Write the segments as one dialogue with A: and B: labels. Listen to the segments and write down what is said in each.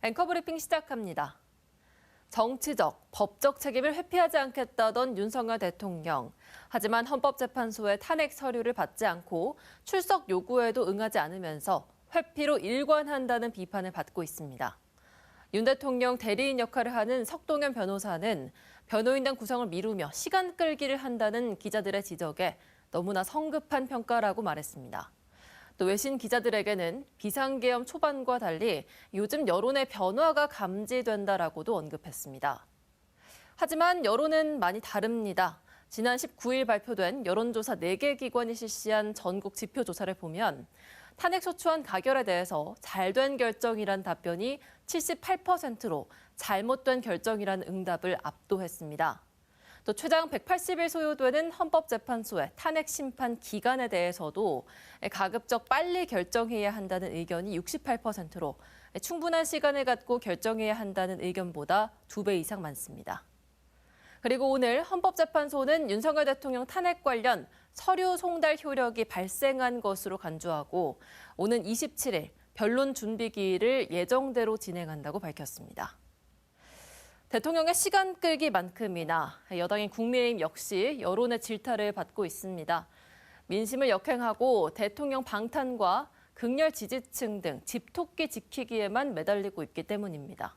A: 앵커 브리핑 시작합니다. 정치적, 법적 책임을 회피하지 않겠다던 윤석열 대통령. 하지만 헌법재판소의 탄핵 서류를 받지 않고 출석 요구에도 응하지 않으면서 회피로 일관한다는 비판을 받고 있습니다. 윤 대통령 대리인 역할을 하는 석동현 변호사는 변호인단 구성을 미루며 시간 끌기를 한다는 기자들의 지적에 너무나 성급한 평가라고 말했습니다. 또 외신 기자들에게는 비상계엄 초반과 달리 요즘 여론의 변화가 감지된다라고도 언급했습니다. 하지만 여론은 많이 다릅니다. 지난 19일 발표된 여론조사 4개 기관이 실시한 전국 지표조사를 보면 탄핵소추안 가결에 대해서 잘된 결정이란 답변이 78%로 잘못된 결정이라는 응답을 압도했습니다. 또 최장 180일 소요되는 헌법재판소의 탄핵 심판 기간에 대해서도 가급적 빨리 결정해야 한다는 의견이 68%로 충분한 시간을 갖고 결정해야 한다는 의견보다 2배 이상 많습니다. 그리고 오늘 헌법재판소는 윤석열 대통령 탄핵 관련 서류 송달 효력이 발생한 것으로 간주하고 오는 27일 변론 준비기일을 예정대로 진행한다고 밝혔습니다. 대통령의 시간 끌기만큼이나 여당인 국민의힘 역시 여론의 질타를 받고 있습니다. 민심을 역행하고 대통령 방탄과 극렬 지지층 등 집토끼 지키기에만 매달리고 있기 때문입니다.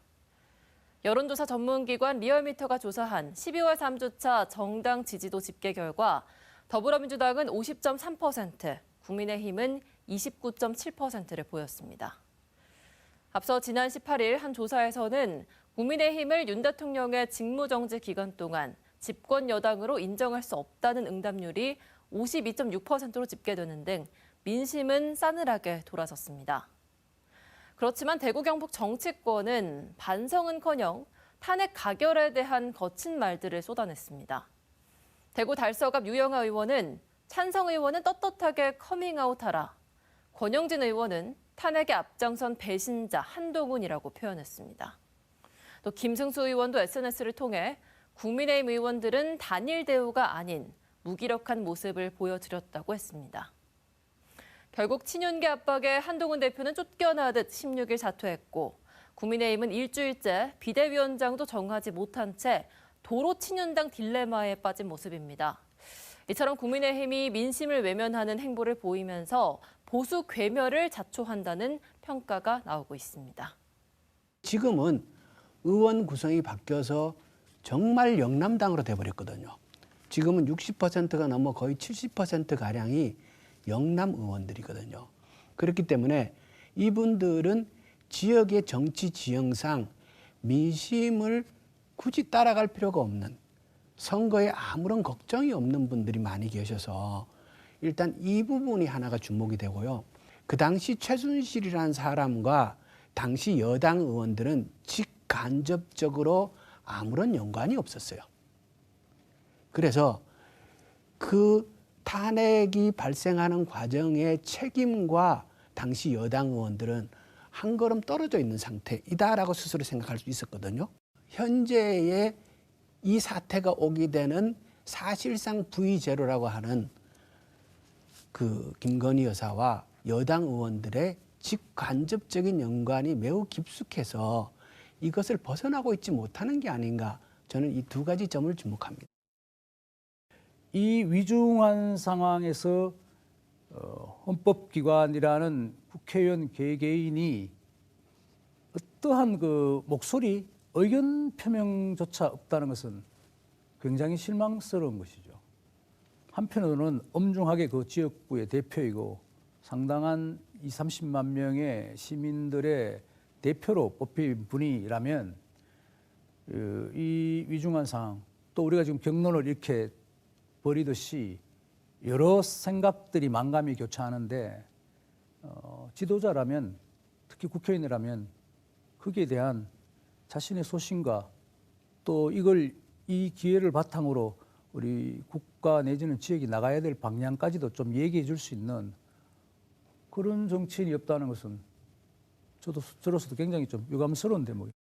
A: 여론조사 전문기관 리얼미터가 조사한 12월 3주차 정당 지지도 집계 결과 더불어민주당은 50.3%, 국민의힘은 29.7%를 보였습니다. 앞서 지난 18일 한 조사에서는 국민의힘을 윤 대통령의 직무정지 기간 동안 집권 여당으로 인정할 수 없다는 응답률이 52.6%로 집계되는 등 민심은 싸늘하게 돌아섰습니다. 그렇지만 대구 경북 정치권은 반성은커녕 탄핵 가결에 대한 거친 말들을 쏟아냈습니다. 대구 달서갑 유영하 의원은 찬성 의원은 떳떳하게 커밍아웃하라. 권영진 의원은 탄핵에 앞장선 배신자 한동훈이라고 표현했습니다. 또 김승수 의원도 SNS를 통해 국민의힘 의원들은 단일 대우가 아닌 무기력한 모습을 보여드렸다고 했습니다. 결국 친윤계 압박에 한동훈 대표는 쫓겨나듯 16일 사퇴했고 국민의힘은 일주일째 비대위원장도 정하지 못한 채 도로 친윤당 딜레마에 빠진 모습입니다. 이처럼 국민의힘이 민심을 외면하는 행보를 보이면서 보수 괴멸을 자초한다는 평가가 나오고 있습니다.
B: 지금은 의원 구성이 바뀌어서 정말 영남당으로 돼버렸거든요. 지금은 60%가 넘어 거의 70%가량이 영남 의원들이거든요. 그렇기 때문에 이분들은 지역의 정치 지형상 민심을 굳이 따라갈 필요가 없는, 선거에 아무런 걱정이 없는 분들이 많이 계셔서 일단 이 부분이 하나가 주목이 되고요. 그 당시 최순실이라는 사람과 당시 여당 의원들은 직간접적으로 아무런 연관이 없었어요. 그래서 그 탄핵이 발생하는 과정의 책임과 당시 여당 의원들은 한 걸음 떨어져 있는 상태이다라고 스스로 생각할 수 있었거든요. 현재의 이 사태가 오게 되는 사실상 V0라고 하는 그 김건희 여사와 여당 의원들의 직간접적인 연관이 매우 깊숙해서 이것을 벗어나고 있지 못하는 게 아닌가, 저는 이 두 가지 점을 주목합니다.
C: 이 위중한 상황에서 헌법기관이라는 국회의원 개개인이 어떠한 그 목소리, 의견 표명조차 없다는 것은 굉장히 실망스러운 것이죠. 한편으로는 엄중하게 그 지역구의 대표이고 상당한 20-30만 명의 시민들의 대표로 뽑힌 분이라면 이 위중한 상황, 또 우리가 지금 경론을 이렇게 벌이듯이 여러 생각들이 만감이 교차하는데 지도자라면, 특히 국회의원이라면 거기에 대한 자신의 소신과 또 이 기회를 바탕으로 우리 국가 내지는 지역이 나가야 될 방향까지도 좀 얘기해 줄 수 있는 그런 정치인이 없다는 것은 저로서도 굉장히 좀 유감스러운 대목입니다.